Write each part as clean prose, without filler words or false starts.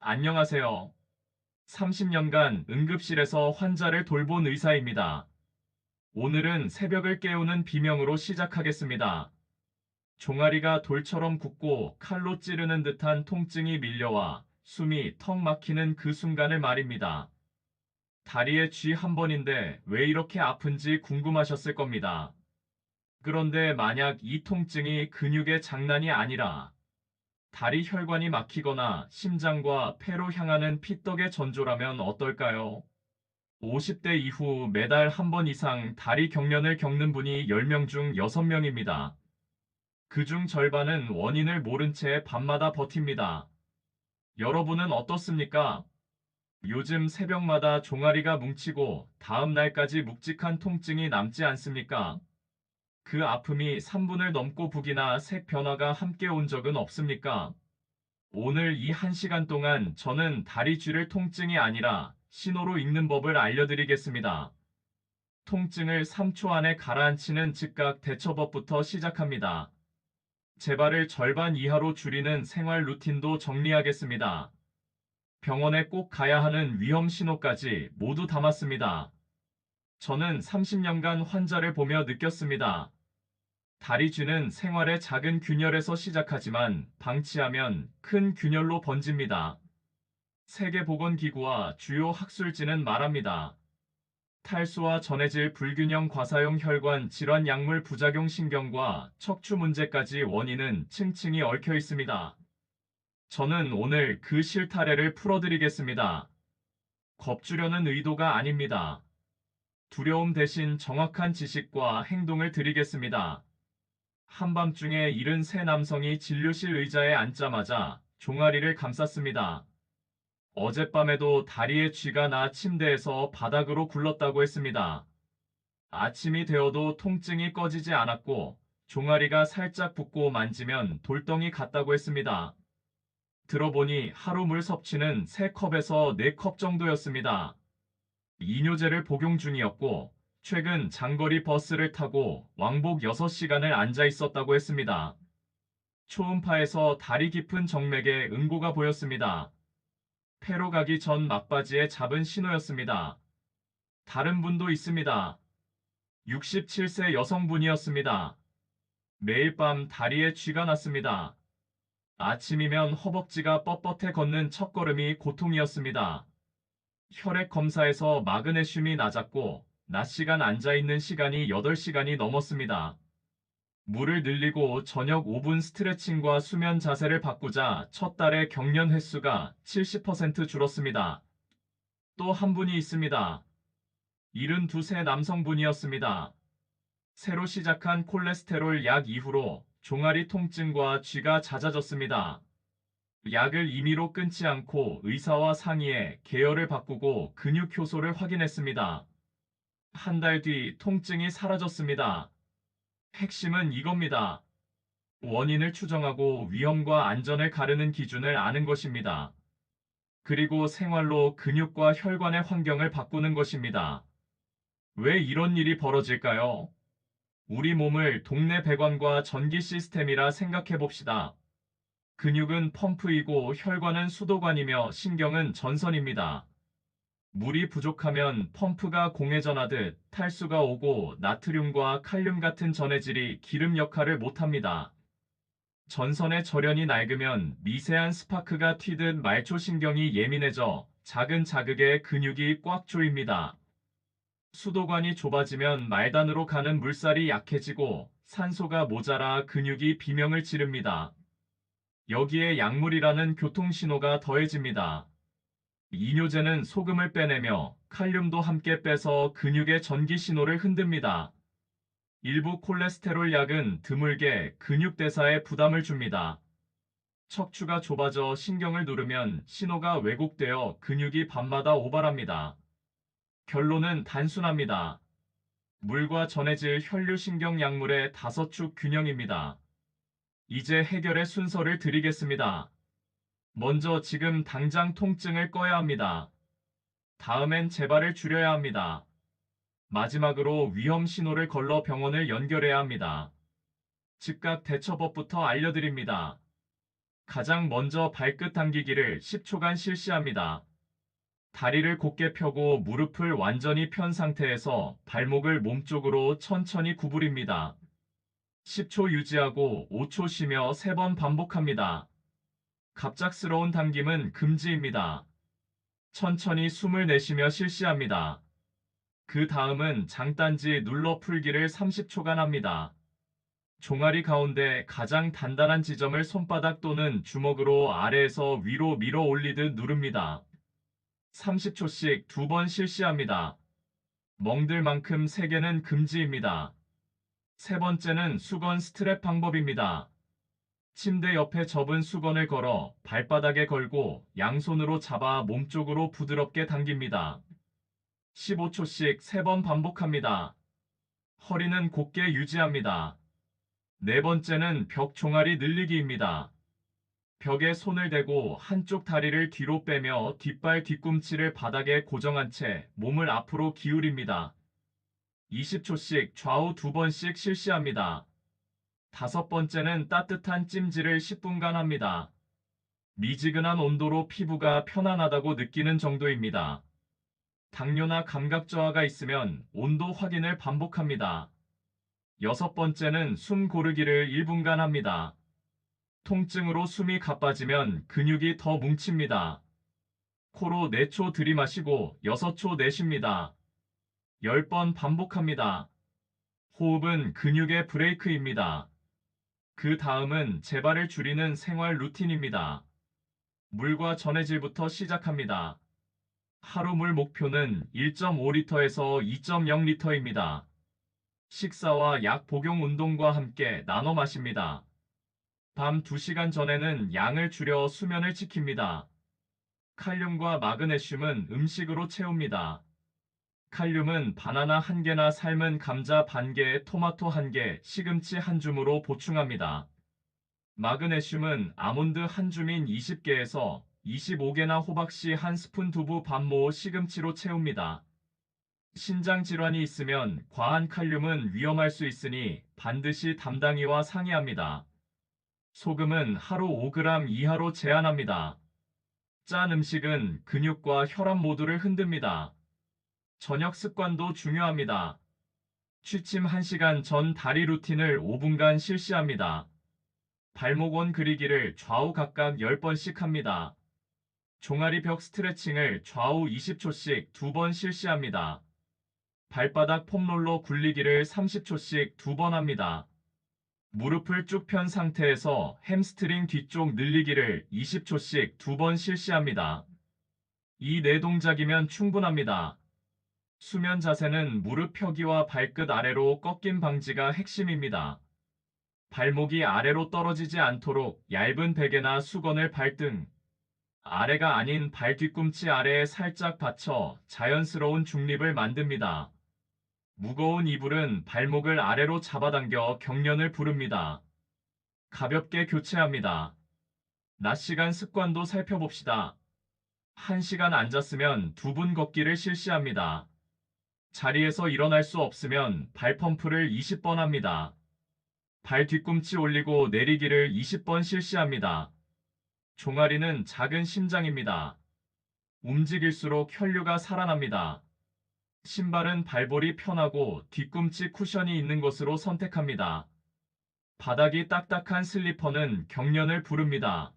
안녕하세요. 30년간 응급실에서 환자를 돌본 의사입니다. 오늘은 새벽을 깨우는 비명으로 시작하겠습니다. 종아리가 돌처럼 굳고 칼로 찌르는 듯한 통증이 밀려와 숨이 턱 막히는 그 순간을 말입니다. 다리에 쥐 한 번인데 왜 이렇게 아픈지 궁금하셨을 겁니다. 그런데 만약 이 통증이 근육의 장난이 아니라 다리 혈관이 막히거나 심장과 폐로 향하는 피떡의 전조라면 어떨까요? 50대 이후 매달 한 번 이상 다리 경련을 겪는 분이 10명 중 6명입니다. 그중 절반은 원인을 모른 채 밤마다 버팁니다. 여러분은 어떻습니까? 요즘 새벽마다 종아리가 뭉치고 다음 날까지 묵직한 통증이 남지 않습니까? 그 아픔이 3분을 넘고 북이나 색 변화가 함께 온 적은 없습니까? 오늘 이 1시간 동안 저는 다리 쥐를 통증이 아니라 신호로 읽는 법을 알려드리겠습니다. 통증을 3초 안에 가라앉히는 즉각 대처법부터 시작합니다. 재발을 절반 이하로 줄이는 생활 루틴도 정리하겠습니다. 병원에 꼭 가야 하는 위험 신호까지 모두 담았습니다. 저는 30년간 환자를 보며 느꼈습니다. 다리 쥐는 생활의 작은 균열에서 시작하지만 방치하면 큰 균열로 번집니다. 세계보건기구와 주요 학술지는 말합니다. 탈수와 전해질 불균형 과사용 혈관 질환 약물 부작용 신경과 척추 문제까지 원인은 층층이 얽혀 있습니다. 저는 오늘 그 실타래를 풀어드리겠습니다. 겁주려는 의도가 아닙니다. 두려움 대신 정확한 지식과 행동을 드리겠습니다. 한밤중에 73 남성이 진료실 의자에 앉자마자 종아리를 감쌌습니다. 어젯밤에도 다리에 쥐가 나 침대에서 바닥으로 굴렀다고 했습니다. 아침이 되어도 통증이 꺼지지 않았고 종아리가 살짝 붓고 만지면 돌덩이 같다고 했습니다. 들어보니 하루 물 섭취는 3컵에서 4컵 정도였습니다. 이뇨제를 복용 중이었고 최근 장거리 버스를 타고 왕복 6시간을 앉아 있었다고 했습니다. 초음파에서 다리 깊은 정맥에 응고가 보였습니다. 폐로 가기 전 막바지에 잡은 신호였습니다. 다른 분도 있습니다. 67세 여성분이었습니다. 매일 밤 다리에 쥐가 났습니다. 아침이면 허벅지가 뻣뻣해 걷는 첫걸음이 고통이었습니다. 혈액 검사에서 마그네슘이 낮았고 낮 시간 앉아있는 시간이 8시간이 넘었습니다. 물을 늘리고 저녁 5분 스트레칭과 수면 자세를 바꾸자 첫 달의 경련 횟수가 70% 줄었습니다. 또 한 분이 있습니다. 72세 남성분이었습니다. 새로 시작한 콜레스테롤 약 이후로 종아리 통증과 쥐가 잦아졌습니다. 약을 임의로 끊지 않고 의사와 상의해 계열을 바꾸고 근육 효소를 확인했습니다. 한 달 뒤 통증이 사라졌습니다. 핵심은 이겁니다. 원인을 추정하고 위험과 안전을 가르는 기준을 아는 것입니다. 그리고 생활로 근육과 혈관의 환경을 바꾸는 것입니다. 왜 이런 일이 벌어질까요? 우리 몸을 동네 배관과 전기 시스템이라 생각해 봅시다. 근육은 펌프이고 혈관은 수도관이며 신경은 전선입니다. 물이 부족하면 펌프가 공회전하듯 탈수가 오고 나트륨과 칼륨 같은 전해질이 기름 역할을 못합니다. 전선의 절연이 낡으면 미세한 스파크가 튀듯 말초신경이 예민해져 작은 자극에 근육이 꽉 조입니다. 수도관이 좁아지면 말단으로 가는 물살이 약해지고 산소가 모자라 근육이 비명을 지릅니다. 여기에 약물이라는 교통신호가 더해집니다. 이뇨제는 소금을 빼내며 칼륨도 함께 빼서 근육의 전기신호를 흔듭니다. 일부 콜레스테롤 약은 드물게 근육 대사에 부담을 줍니다. 척추가 좁아져 신경을 누르면 신호가 왜곡되어 근육이 밤마다 오발합니다. 결론은 단순합니다. 물과 전해질 혈류신경 약물의 5축 균형입니다. 이제 해결의 순서를 드리겠습니다. 먼저 지금 당장 통증을 꺼야 합니다. 다음엔 재발을 줄여야 합니다. 마지막으로 위험 신호를 걸러 병원을 연결해야 합니다. 즉각 대처법부터 알려드립니다. 가장 먼저 발끝 당기기를 10초간 실시합니다. 다리를 곧게 펴고 무릎을 완전히 편 상태에서 발목을 몸쪽으로 천천히 구부립니다. 10초 유지하고 5초 쉬며 3번 반복합니다. 갑작스러운 당김은 금지입니다. 천천히 숨을 내쉬며 실시합니다. 그 다음은 장단지 눌러 풀기를 30초간 합니다. 종아리 가운데 가장 단단한 지점을 손바닥 또는 주먹으로 아래에서 위로 밀어 올리듯 누릅니다. 30초씩 2번 실시합니다. 멍들 만큼 3개는 금지입니다. 세 번째는 수건 스트랩 방법입니다. 침대 옆에 접은 수건을 걸어 발바닥에 걸고 양손으로 잡아 몸쪽으로 부드럽게 당깁니다. 15초씩 3번 반복합니다. 허리는 곧게 유지합니다. 네 번째는 벽 종아리 늘리기입니다. 벽에 손을 대고 한쪽 다리를 뒤로 빼며 뒷발 뒤꿈치를 바닥에 고정한 채 몸을 앞으로 기울입니다. 20초씩 좌우 2번씩 실시합니다. 다섯 번째는 따뜻한 찜질을 10분간 합니다. 미지근한 온도로 피부가 편안하다고 느끼는 정도입니다. 당뇨나 감각 저하가 있으면 온도 확인을 반복합니다. 여섯 번째는 숨 고르기를 1분간 합니다. 통증으로 숨이 가빠지면 근육이 더 뭉칩니다. 코로 4초 들이마시고 6초 내쉽니다. 10번 반복합니다. 호흡은 근육의 브레이크입니다. 그 다음은 재발을 줄이는 생활 루틴입니다. 물과 전해질부터 시작합니다. 하루 물 목표는 1.5리터에서 2.0리터입니다. 식사와 약 복용 운동과 함께 나눠 마십니다. 밤 2시간 전에는 양을 줄여 수면을 지킵니다. 칼륨과 마그네슘은 음식으로 채웁니다. 칼륨은 바나나 1개나 삶은 감자 반개, 토마토 1개, 시금치 1줌으로 보충합니다. 마그네슘은 아몬드 1줌인 20개에서 25개나 호박씨 1스푼 두부 반모 시금치로 채웁니다. 신장 질환이 있으면 과한 칼륨은 위험할 수 있으니 반드시 담당의와 상의합니다. 소금은 하루 5g 이하로 제한합니다. 짠 음식은 근육과 혈압 모두를 흔듭니다. 저녁 습관도 중요합니다. 취침 1시간 전 다리 루틴을 5분간 실시합니다. 발목 원 그리기를 좌우 각각 10번씩 합니다. 종아리 벽 스트레칭을 좌우 20초씩 2번 실시합니다. 발바닥 폼롤러 굴리기를 30초씩 2번 합니다. 무릎을 쭉 편 상태에서 햄스트링 뒤쪽 늘리기를 20초씩 2번 실시합니다. 이 네 동작이면 충분합니다. 수면 자세는 무릎 펴기와 발끝 아래로 꺾임 방지가 핵심입니다. 발목이 아래로 떨어지지 않도록 얇은 베개나 수건을 발등, 아래가 아닌 발 뒤꿈치 아래에 살짝 받쳐 자연스러운 중립을 만듭니다. 무거운 이불은 발목을 아래로 잡아당겨 경련을 부릅니다. 가볍게 교체합니다. 낮 시간 습관도 살펴봅시다. 1시간 앉았으면 2분 걷기를 실시합니다. 자리에서 일어날 수 없으면 발 펌프를 20번 합니다. 발 뒤꿈치 올리고 내리기를 20번 실시합니다. 종아리는 작은 심장입니다. 움직일수록 혈류가 살아납니다. 신발은 발볼이 편하고 뒤꿈치 쿠션이 있는 것으로 선택합니다. 바닥이 딱딱한 슬리퍼는 경련을 부릅니다.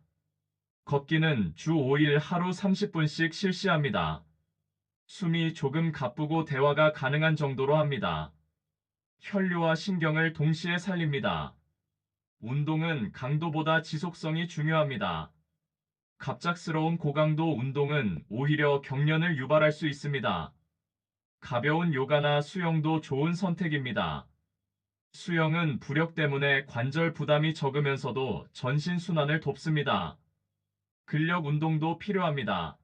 걷기는 주 5일 하루 30분씩 실시합니다. 숨이 조금 가쁘고 대화가 가능한 정도로 합니다. 혈류와 신경을 동시에 살립니다. 운동은 강도보다 지속성이 중요합니다. 갑작스러운 고강도 운동은 오히려 경련을 유발할 수 있습니다. 가벼운 요가나 수영도 좋은 선택입니다. 수영은 부력 때문에 관절 부담이 적으면서도 전신 순환을 돕습니다. 근력 운동도 필요합니다.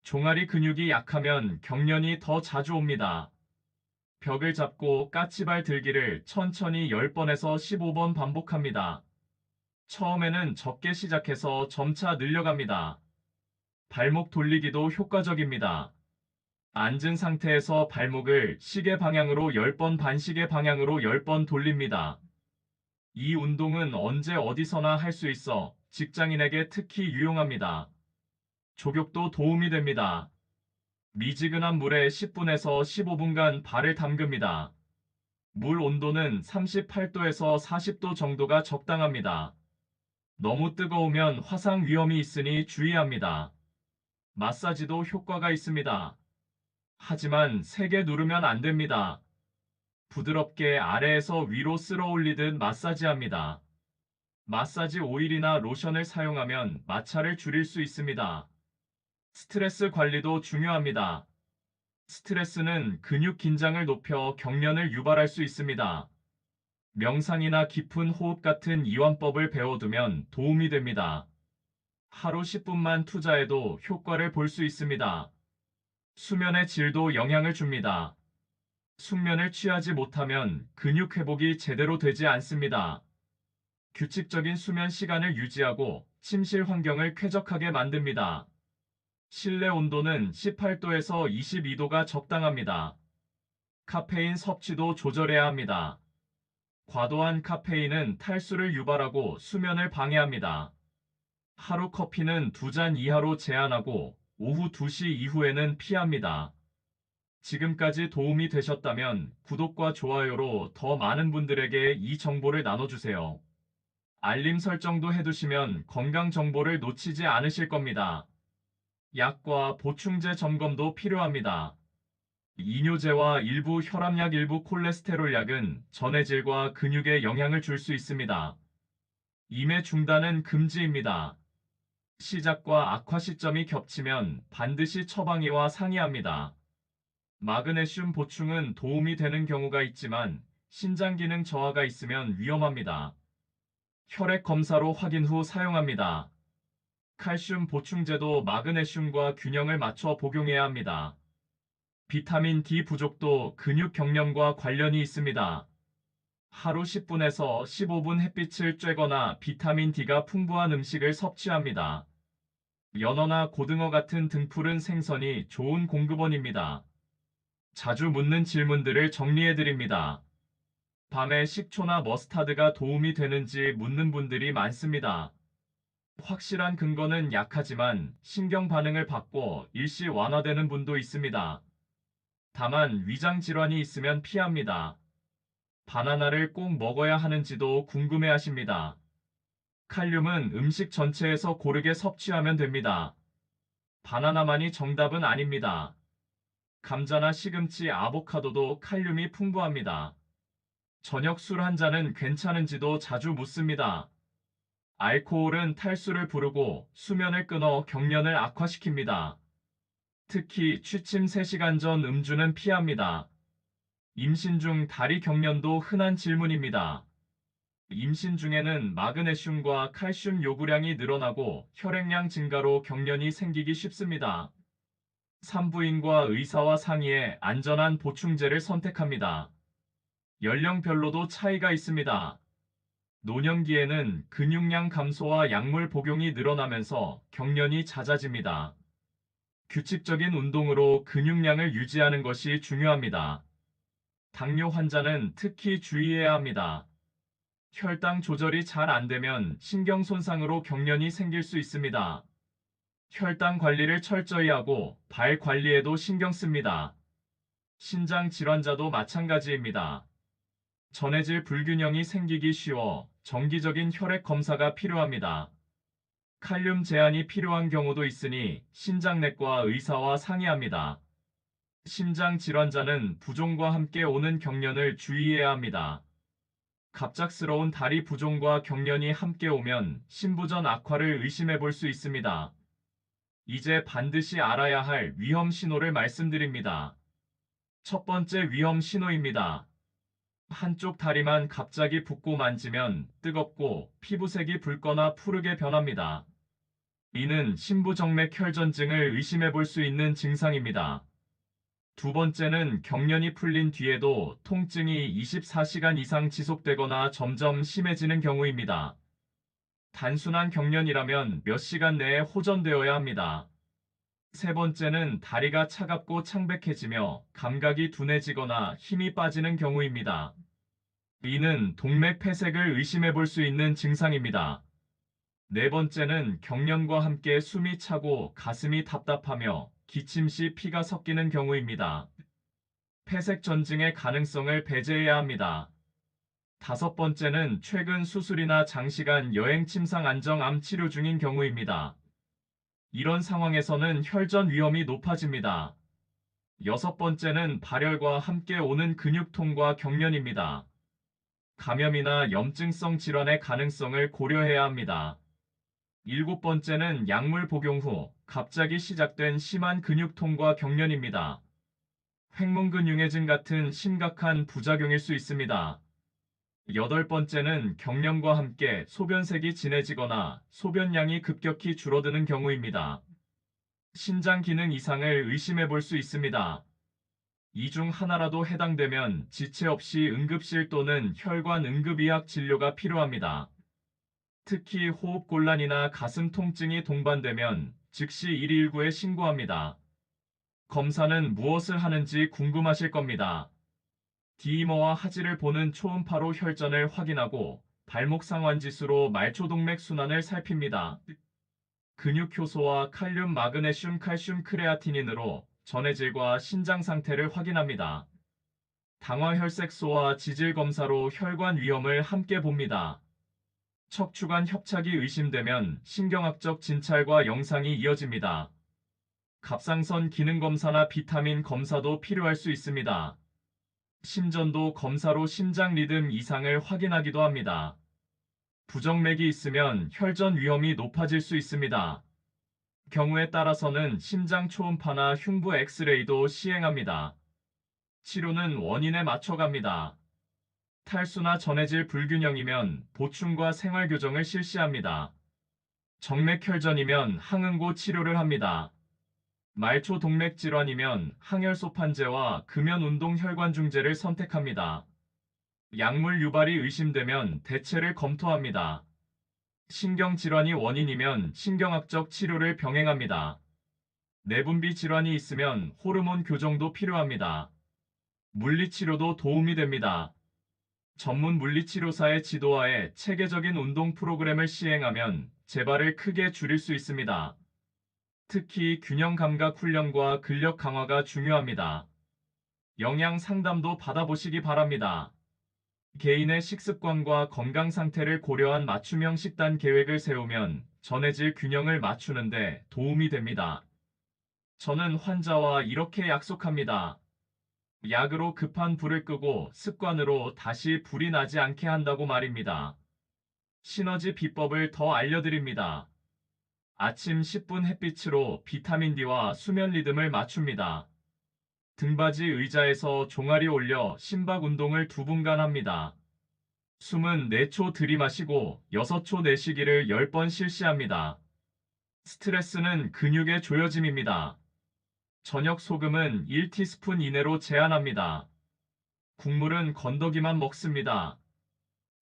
종아리 근육이 약하면 경련이 더 자주 옵니다. 벽을 잡고 까치발 들기를 천천히 10번에서 15번 반복합니다. 처음에는 적게 시작해서 점차 늘려갑니다. 발목 돌리기도 효과적입니다. 앉은 상태에서 발목을 시계 방향으로 10번 반시계 방향으로 10번 돌립니다. 이 운동은 언제 어디서나 할 수 있어 직장인에게 특히 유용합니다. 족욕도 도움이 됩니다. 미지근한 물에 10분에서 15분간 발을 담급니다. 물 온도는 38도에서 40도 정도가 적당합니다. 너무 뜨거우면 화상 위험이 있으니 주의합니다. 마사지도 효과가 있습니다. 하지만 세게 누르면 안 됩니다. 부드럽게 아래에서 위로 쓸어 올리듯 마사지합니다. 마사지 오일이나 로션을 사용하면 마찰을 줄일 수 있습니다. 스트레스 관리도 중요합니다. 스트레스는 근육 긴장을 높여 경련을 유발할 수 있습니다. 명상이나 깊은 호흡 같은 이완법을 배워두면 도움이 됩니다. 하루 10분만 투자해도 효과를 볼 수 있습니다. 수면의 질도 영향을 줍니다. 숙면을 취하지 못하면 근육 회복이 제대로 되지 않습니다. 규칙적인 수면 시간을 유지하고 침실 환경을 쾌적하게 만듭니다. 실내 온도는 18도에서 22도가 적당합니다. 카페인 섭취도 조절해야 합니다. 과도한 카페인은 탈수를 유발하고 수면을 방해합니다. 하루 커피는 2잔 이하로 제한하고 오후 2시 이후에는 피합니다. 지금까지 도움이 되셨다면 구독과 좋아요로 더 많은 분들에게 이 정보를 나눠주세요. 알림 설정도 해두시면 건강 정보를 놓치지 않으실 겁니다. 약과 보충제 점검도 필요합니다. 이뇨제와 일부 혈압약, 일부 콜레스테롤 약은 전해질과 근육에 영향을 줄 수 있습니다. 임의 중단은 금지입니다. 시작과 악화 시점이 겹치면 반드시 처방의와 상의합니다. 마그네슘 보충은 도움이 되는 경우가 있지만 신장 기능 저하가 있으면 위험합니다. 혈액 검사로 확인 후 사용합니다. 칼슘 보충제도 마그네슘과 균형을 맞춰 복용해야 합니다. 비타민 D 부족도 근육 경련과 관련이 있습니다. 하루 10분에서 15분 햇빛을 쬐거나 비타민 D가 풍부한 음식을 섭취합니다. 연어나 고등어 같은 등푸른 생선이 좋은 공급원입니다. 자주 묻는 질문들을 정리해드립니다. 밤에 식초나 머스타드가 도움이 되는지 묻는 분들이 많습니다. 확실한 근거는 약하지만 신경 반응을 받고 일시 완화되는 분도 있습니다. 다만 위장 질환이 있으면 피합니다. 바나나를 꼭 먹어야 하는지도 궁금해 하십니다. 칼륨은 음식 전체에서 고르게 섭취하면 됩니다. 바나나만이 정답은 아닙니다. 감자나 시금치, 아보카도도 칼륨이 풍부합니다. 저녁 술 한 잔은 괜찮은지도 자주 묻습니다. 알코올은 탈수를 부르고 수면을 끊어 경련을 악화시킵니다. 특히 취침 3시간 전 음주는 피합니다. 임신 중 다리 경련도 흔한 질문입니다. 임신 중에는 마그네슘과 칼슘 요구량이 늘어나고 혈액량 증가로 경련이 생기기 쉽습니다. 산부인과 의사와 상의해 안전한 보충제를 선택합니다. 연령별로도 차이가 있습니다. 노년기에는 근육량 감소와 약물 복용이 늘어나면서 경련이 잦아집니다. 규칙적인 운동으로 근육량을 유지하는 것이 중요합니다. 당뇨 환자는 특히 주의해야 합니다. 혈당 조절이 잘 안 되면 신경 손상으로 경련이 생길 수 있습니다. 혈당 관리를 철저히 하고 발 관리에도 신경 씁니다. 신장 질환자도 마찬가지입니다. 전해질 불균형이 생기기 쉬워 정기적인 혈액 검사가 필요합니다. 칼륨 제한이 필요한 경우도 있으니 신장내과 의사와 상의합니다. 심장 질환자는 부종과 함께 오는 경련을 주의해야 합니다. 갑작스러운 다리 부종과 경련이 함께 오면 신부전 악화를 의심해 볼 수 있습니다. 이제 반드시 알아야 할 위험 신호를 말씀드립니다. 첫 번째 위험 신호입니다. 한쪽 다리만 갑자기 붓고 만지면 뜨겁고 피부색이 붉거나 푸르게 변합니다. 이는 신부정맥 혈전증을 의심해 볼 수 있는 증상입니다. 두 번째는 경련이 풀린 뒤에도 통증이 24시간 이상 지속되거나 점점 심해지는 경우입니다. 단순한 경련이라면 몇 시간 내에 호전되어야 합니다. 세 번째는 다리가 차갑고 창백해지며 감각이 둔해지거나 힘이 빠지는 경우입니다. 이는 동맥 폐색을 의심해 볼 수 있는 증상입니다. 네 번째는 경련과 함께 숨이 차고 가슴이 답답하며 기침 시 피가 섞이는 경우입니다. 폐색 전증의 가능성을 배제해야 합니다. 다섯 번째는 최근 수술이나 장시간 여행 침상 안정 암 치료 중인 경우입니다. 이런 상황에서는 혈전 위험이 높아집니다. 여섯 번째는 발열과 함께 오는 근육통과 경련입니다. 감염이나 염증성 질환의 가능성을 고려해야 합니다. 일곱 번째는 약물 복용 후 갑자기 시작된 심한 근육통과 경련입니다. 횡문근융해증 같은 심각한 부작용일 수 있습니다. 여덟 번째는 경련과 함께 소변색이 진해지거나 소변량이 급격히 줄어드는 경우입니다. 신장 기능 이상을 의심해 볼 수 있습니다. 이 중 하나라도 해당되면 지체 없이 응급실 또는 혈관 응급의학 진료가 필요합니다. 특히 호흡곤란이나 가슴 통증이 동반되면 즉시 119에 신고합니다. 검사는 무엇을 하는지 궁금하실 겁니다. 디이머와 하지를 보는 초음파로 혈전을 확인하고 발목 상완 지수로 말초동맥 순환을 살핍니다. 근육 효소와 칼륨, 마그네슘, 칼슘, 크레아티닌으로 전해질과 신장 상태를 확인합니다. 당화혈색소와 지질 검사로 혈관 위험을 함께 봅니다. 척추관 협착이 의심되면 신경학적 진찰과 영상이 이어집니다. 갑상선 기능 검사나 비타민 검사도 필요할 수 있습니다. 심전도 검사로 심장 리듬 이상을 확인하기도 합니다. 부정맥이 있으면 혈전 위험이 높아질 수 있습니다. 경우에 따라서는 심장 초음파나 흉부 엑스레이도 시행합니다. 치료는 원인에 맞춰갑니다. 탈수나 전해질 불균형이면 보충과 생활교정을 실시합니다. 정맥혈전이면 항응고 치료를 합니다. 말초 동맥 질환이면 항혈소판제와 금연운동 혈관중재를 선택합니다. 약물 유발이 의심되면 대체를 검토합니다. 신경질환이 원인이면 신경학적 치료를 병행합니다. 내분비 질환이 있으면 호르몬 교정도 필요합니다. 물리치료도 도움이 됩니다. 전문 물리치료사의 지도하에 체계적인 운동 프로그램을 시행하면 재발을 크게 줄일 수 있습니다. 특히 균형 감각 훈련과 근력 강화가 중요합니다. 영양 상담도 받아보시기 바랍니다. 개인의 식습관과 건강 상태를 고려한 맞춤형 식단 계획을 세우면 전해질 균형을 맞추는데 도움이 됩니다. 저는 환자와 이렇게 약속합니다. 약으로 급한 불을 끄고 습관으로 다시 불이 나지 않게 한다고 말입니다. 시너지 비법을 더 알려드립니다. 아침 10분 햇빛으로 비타민 D와 수면 리듬을 맞춥니다. 등받이 의자에서 종아리 올려 심박 운동을 2분간 합니다. 숨은 4초 들이마시고 6초 내쉬기를 10번 실시합니다. 스트레스는 근육의 조여짐입니다. 저녁 소금은 1티스푼 이내로 제한합니다. 국물은 건더기만 먹습니다.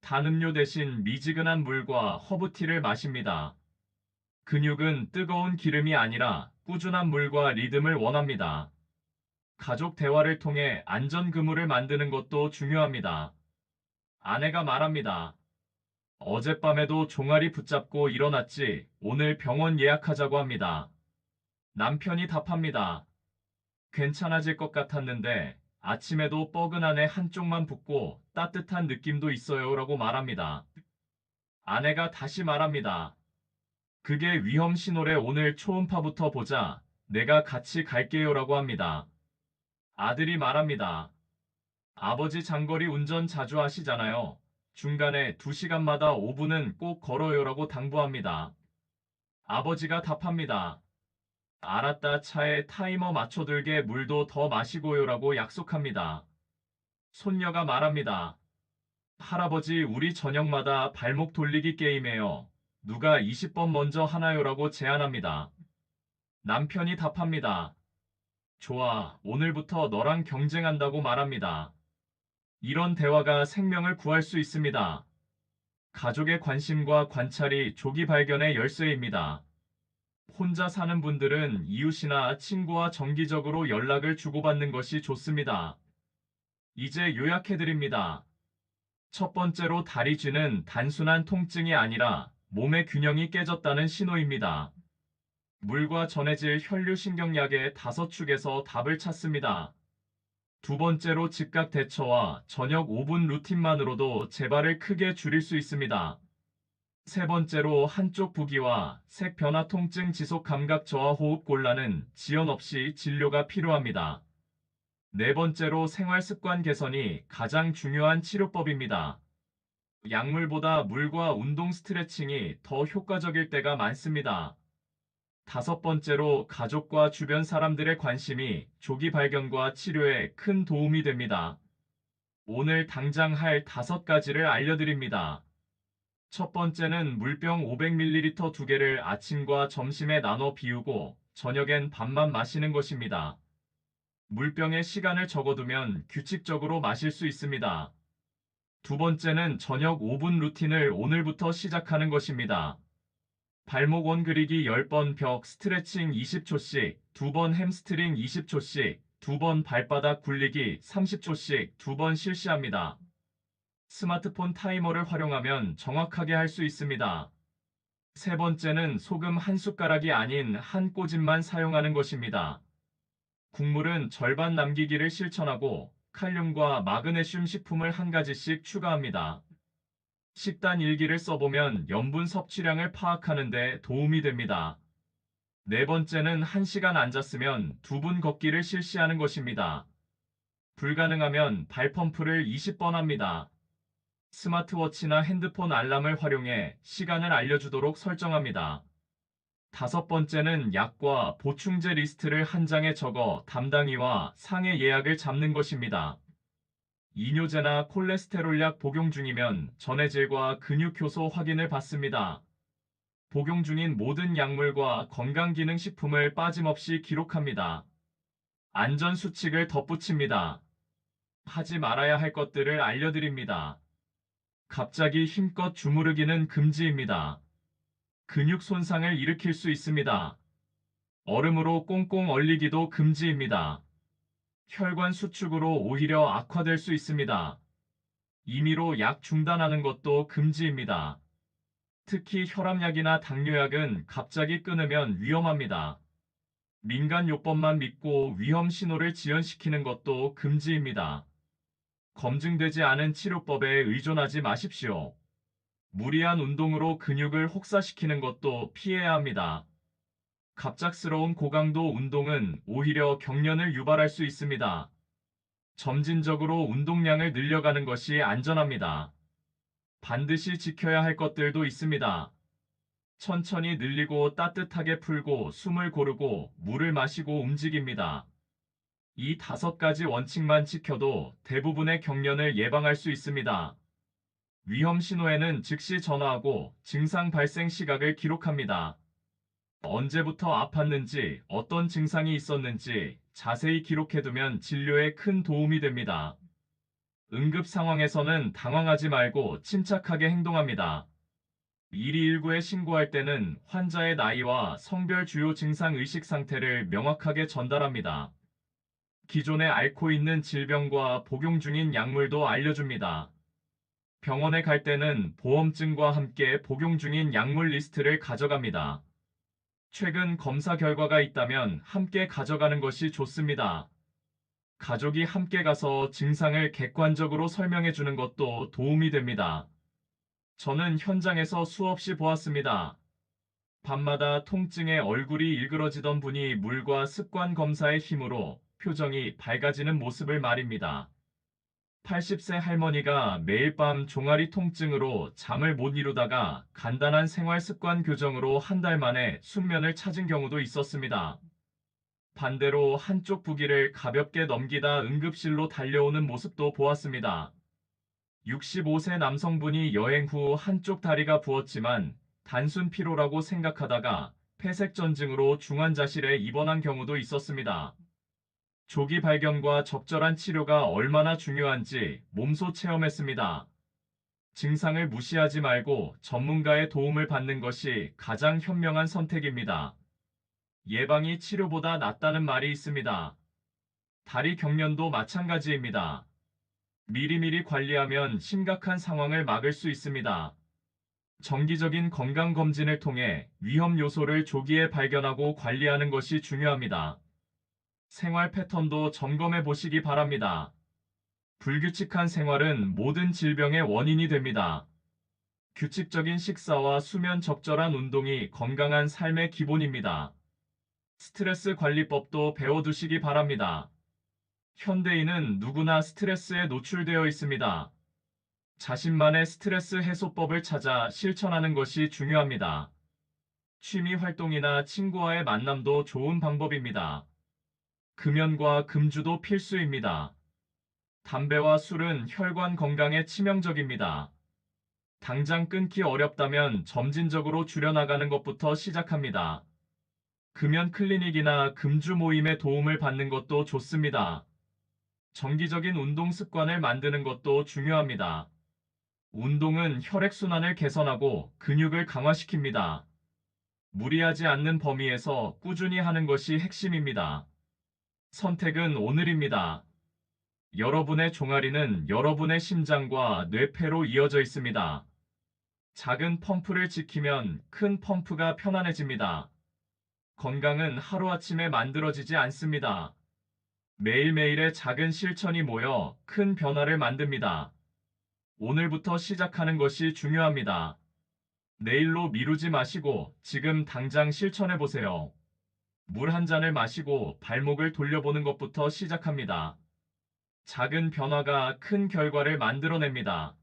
단 음료 대신 미지근한 물과 허브티를 마십니다. 근육은 뜨거운 기름이 아니라 꾸준한 물과 리듬을 원합니다. 가족 대화를 통해 안전 그물을 만드는 것도 중요합니다. 아내가 말합니다. 어젯밤에도 종아리 붙잡고 일어났지 오늘 병원 예약하자고 합니다. 남편이 답합니다. 괜찮아질 것 같았는데 아침에도 뻐근한에 한쪽만 붓고 따뜻한 느낌도 있어요 라고 말합니다. 아내가 다시 말합니다. 그게 위험 신호래 오늘 초음파부터 보자. 내가 같이 갈게요 라고 합니다. 아들이 말합니다. 아버지 장거리 운전 자주 하시잖아요. 중간에 2시간마다 5분은 꼭 걸어요라고 당부합니다. 아버지가 답합니다. 알았다 차에 타이머 맞춰둘게 물도 더 마시고요라고 약속합니다. 손녀가 말합니다. 할아버지 우리 저녁마다 발목 돌리기 게임해요. 누가 20번 먼저 하나요라고 제안합니다. 남편이 답합니다. 좋아, 오늘부터 너랑 경쟁한다고 말합니다. 이런 대화가 생명을 구할 수 있습니다. 가족의 관심과 관찰이 조기 발견의 열쇠입니다. 혼자 사는 분들은 이웃이나 친구와 정기적으로 연락을 주고받는 것이 좋습니다. 이제 요약해드립니다. 첫 번째로 다리 쥐는 단순한 통증이 아니라 몸의 균형이 깨졌다는 신호입니다. 물과 전해질 혈류신경약의 5축에서 답을 찾습니다. 두 번째로 즉각 대처와 저녁 5분 루틴만으로도 재발을 크게 줄일 수 있습니다. 세 번째로 한쪽 부기와 색 변화 통증 지속 감각 저하 호흡 곤란은 지연 없이 진료가 필요합니다. 네 번째로 생활 습관 개선이 가장 중요한 치료법입니다. 약물보다 물과 운동 스트레칭이 더 효과적일 때가 많습니다. 다섯 번째로 가족과 주변 사람들의 관심이 조기 발견과 치료에 큰 도움이 됩니다. 오늘 당장 할 5가지를 알려드립니다. 첫 번째는 물병 500ml 2개를 아침과 점심에 나눠 비우고 저녁엔 반만 마시는 것입니다. 물병에 시간을 적어두면 규칙적으로 마실 수 있습니다. 두 번째는 저녁 5분 루틴을 오늘부터 시작하는 것입니다. 발목 원 그리기 10번, 벽 스트레칭 20초씩, 2번 햄스트링 20초씩, 2번 발바닥 굴리기 30초씩 2번 실시합니다. 스마트폰 타이머를 활용하면 정확하게 할 수 있습니다. 세 번째는 소금 한 숟가락이 아닌 한 꼬집만 사용하는 것입니다. 국물은 절반 남기기를 실천하고 칼륨과 마그네슘 식품을 한 가지씩 추가합니다. 식단 일기를 써보면 염분 섭취량을 파악하는 데 도움이 됩니다. 네 번째는 1시간 앉았으면 2분 걷기를 실시하는 것입니다. 불가능하면 발펌프를 20번 합니다. 스마트워치나 핸드폰 알람을 활용해 시간을 알려주도록 설정합니다. 다섯 번째는 약과 보충제 리스트를 한 장에 적어 담당이와 상해 예약을 잡는 것입니다. 이뇨제나 콜레스테롤약 복용 중이면 전해질과 근육 효소 확인을 받습니다. 복용 중인 모든 약물과 건강기능식품을 빠짐없이 기록합니다. 안전수칙을 덧붙입니다. 하지 말아야 할 것들을 알려드립니다. 갑자기 힘껏 주무르기는 금지입니다. 근육 손상을 일으킬 수 있습니다. 얼음으로 꽁꽁 얼리기도 금지입니다. 혈관 수축으로 오히려 악화될 수 있습니다. 임의로 약 중단하는 것도 금지입니다. 특히 혈압약이나 당뇨약은 갑자기 끊으면 위험합니다. 민간요법만 믿고 위험 신호를 지연시키는 것도 금지입니다. 검증되지 않은 치료법에 의존하지 마십시오. 무리한 운동으로 근육을 혹사시키는 것도 피해야 합니다. 갑작스러운 고강도 운동은 오히려 경련을 유발할 수 있습니다. 점진적으로 운동량을 늘려가는 것이 안전합니다. 반드시 지켜야 할 것들도 있습니다. 천천히 늘리고 따뜻하게 풀고 숨을 고르고 물을 마시고 움직입니다. 이 5가지 원칙만 지켜도 대부분의 경련을 예방할 수 있습니다. 위험 신호에는 즉시 전화하고 증상 발생 시각을 기록합니다. 언제부터 아팠는지, 어떤 증상이 있었는지 자세히 기록해두면 진료에 큰 도움이 됩니다. 응급 상황에서는 당황하지 말고 침착하게 행동합니다. 119에 신고할 때는 환자의 나이와 성별 주요 증상 의식 상태를 명확하게 전달합니다. 기존에 앓고 있는 질병과 복용 중인 약물도 알려줍니다. 병원에 갈 때는 보험증과 함께 복용 중인 약물 리스트를 가져갑니다. 최근 검사 결과가 있다면 함께 가져가는 것이 좋습니다. 가족이 함께 가서 증상을 객관적으로 설명해 주는 것도 도움이 됩니다. 저는 현장에서 수없이 보았습니다. 밤마다 통증에 얼굴이 일그러지던 분이 물과 습관 검사의 힘으로 표정이 밝아지는 모습을 말입니다. 80세 할머니가 매일 밤 종아리 통증으로 잠을 못 이루다가 간단한 생활 습관 교정으로 한 달 만에 숙면을 찾은 경우도 있었습니다. 반대로 한쪽 부기를 가볍게 넘기다 응급실로 달려오는 모습도 보았습니다. 65세 남성분이 여행 후 한쪽 다리가 부었지만 단순 피로라고 생각하다가 폐색전증으로 중환자실에 입원한 경우도 있었습니다. 조기 발견과 적절한 치료가 얼마나 중요한지 몸소 체험했습니다. 증상을 무시하지 말고 전문가의 도움을 받는 것이 가장 현명한 선택입니다. 예방이 치료보다 낫다는 말이 있습니다. 다리 경련도 마찬가지입니다. 미리미리 관리하면 심각한 상황을 막을 수 있습니다. 정기적인 건강검진을 통해 위험 요소를 조기에 발견하고 관리하는 것이 중요합니다. 생활 패턴도 점검해 보시기 바랍니다. 불규칙한 생활은 모든 질병의 원인이 됩니다. 규칙적인 식사와 수면 적절한 운동이 건강한 삶의 기본입니다. 스트레스 관리법도 배워두시기 바랍니다. 현대인은 누구나 스트레스에 노출되어 있습니다. 자신만의 스트레스 해소법을 찾아 실천하는 것이 중요합니다. 취미 활동이나 친구와의 만남도 좋은 방법입니다. 금연과 금주도 필수입니다. 담배와 술은 혈관 건강에 치명적입니다. 당장 끊기 어렵다면 점진적으로 줄여나가는 것부터 시작합니다. 금연 클리닉이나 금주 모임의 도움을 받는 것도 좋습니다. 정기적인 운동 습관을 만드는 것도 중요합니다. 운동은 혈액순환을 개선하고 근육을 강화시킵니다. 무리하지 않는 범위에서 꾸준히 하는 것이 핵심입니다. 선택은 오늘입니다. 여러분의 종아리는 여러분의 심장과 뇌폐로 이어져 있습니다. 작은 펌프를 지키면 큰 펌프가 편안해집니다. 건강은 하루아침에 만들어지지 않습니다. 매일매일의 작은 실천이 모여 큰 변화를 만듭니다. 오늘부터 시작하는 것이 중요합니다. 내일로 미루지 마시고 지금 당장 실천해 보세요. 물 한 잔을 마시고 발목을 돌려보는 것부터 시작합니다. 작은 변화가 큰 결과를 만들어냅니다.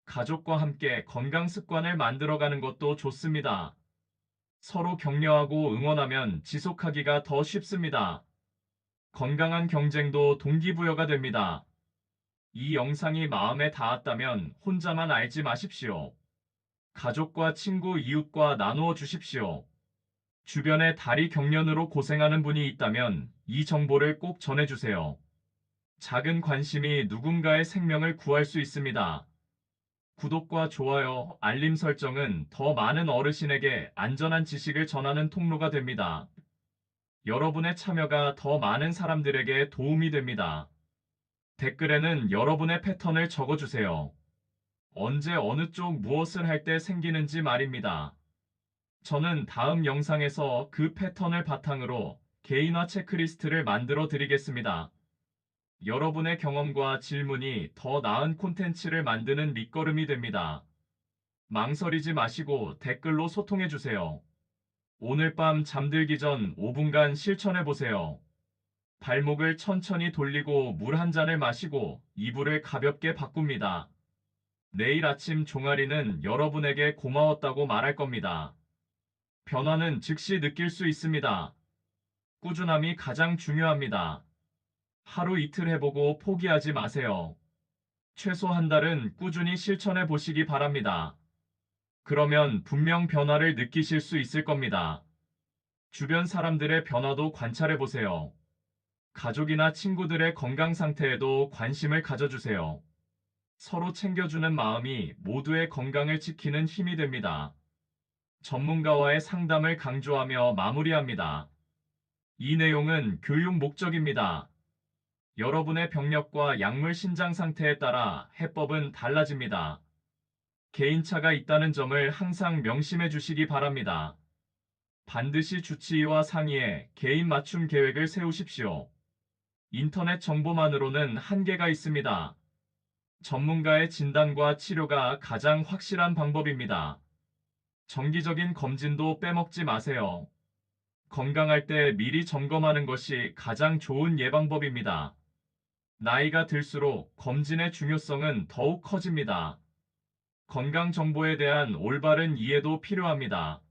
가족과 함께 건강 습관을 만들어가는 것도 좋습니다. 서로 격려하고 응원하면 지속하기가 더 쉽습니다. 건강한 경쟁도 동기부여가 됩니다. 이 영상이 마음에 닿았다면 혼자만 알지 마십시오. 가족과 친구, 이웃과 나누어 주십시오. 주변에 다리 경련으로 고생하는 분이 있다면 이 정보를 꼭 전해주세요. 작은 관심이 누군가의 생명을 구할 수 있습니다. 구독과 좋아요, 알림 설정은 더 많은 어르신에게 안전한 지식을 전하는 통로가 됩니다. 여러분의 참여가 더 많은 사람들에게 도움이 됩니다. 댓글에는 여러분의 패턴을 적어주세요. 언제 어느 쪽 무엇을 할 때 생기는지 말입니다. 저는 다음 영상에서 그 패턴을 바탕으로 개인화 체크리스트를 만들어 드리겠습니다. 여러분의 경험과 질문이 더 나은 콘텐츠를 만드는 밑거름이 됩니다. 망설이지 마시고 댓글로 소통해 주세요. 오늘 밤 잠들기 전 5분간 실천해 보세요. 발목을 천천히 돌리고 물 한 잔을 마시고 이불을 가볍게 바꿉니다. 내일 아침 종아리는 여러분에게 고마웠다고 말할 겁니다. 변화는 즉시 느낄 수 있습니다. 꾸준함이 가장 중요합니다. 하루 이틀 해보고 포기하지 마세요. 최소 한 달은 꾸준히 실천해 보시기 바랍니다. 그러면 분명 변화를 느끼실 수 있을 겁니다. 주변 사람들의 변화도 관찰해 보세요. 가족이나 친구들의 건강 상태에도 관심을 가져주세요. 서로 챙겨주는 마음이 모두의 건강을 지키는 힘이 됩니다. 전문가와의 상담을 강조하며 마무리합니다. 이 내용은 교육 목적입니다. 여러분의 병력과 약물 신장 상태에 따라 해법은 달라집니다. 개인차가 있다는 점을 항상 명심해 주시기 바랍니다. 반드시 주치의와 상의해 개인 맞춤 계획을 세우십시오. 인터넷 정보만으로는 한계가 있습니다. 전문가의 진단과 치료가 가장 확실한 방법입니다. 정기적인 검진도 빼먹지 마세요. 건강할 때 미리 점검하는 것이 가장 좋은 예방법입니다. 나이가 들수록 검진의 중요성은 더욱 커집니다. 건강 정보에 대한 올바른 이해도 필요합니다.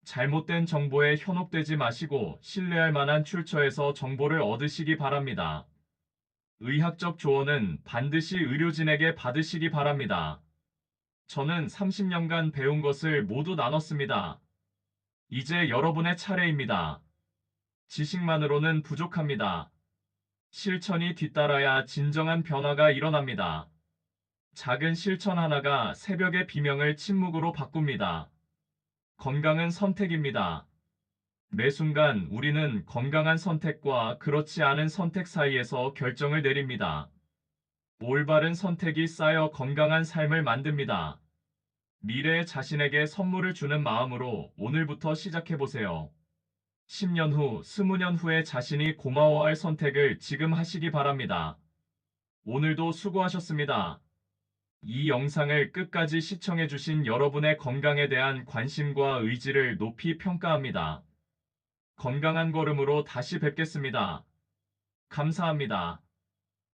잘못된 정보에 현혹되지 마시고 신뢰할 만한 출처에서 정보를 얻으시기 바랍니다. 의학적 조언은 반드시 의료진에게 받으시기 바랍니다. 저는 30년간 배운 것을 모두 나눴습니다. 이제 여러분의 차례입니다. 지식만으로는 부족합니다. 실천이 뒤따라야 진정한 변화가 일어납니다. 작은 실천 하나가 새벽의 비명을 침묵으로 바꿉니다. 건강은 선택입니다. 매 순간 우리는 건강한 선택과 그렇지 않은 선택 사이에서 결정을 내립니다. 올바른 선택이 쌓여 건강한 삶을 만듭니다. 미래의 자신에게 선물을 주는 마음으로 오늘부터 시작해보세요. 10년 후, 20년 후의 자신이 고마워할 선택을 지금 하시기 바랍니다. 오늘도 수고하셨습니다. 이 영상을 끝까지 시청해주신 여러분의 건강에 대한 관심과 의지를 높이 평가합니다. 건강한 걸음으로 다시 뵙겠습니다. 감사합니다.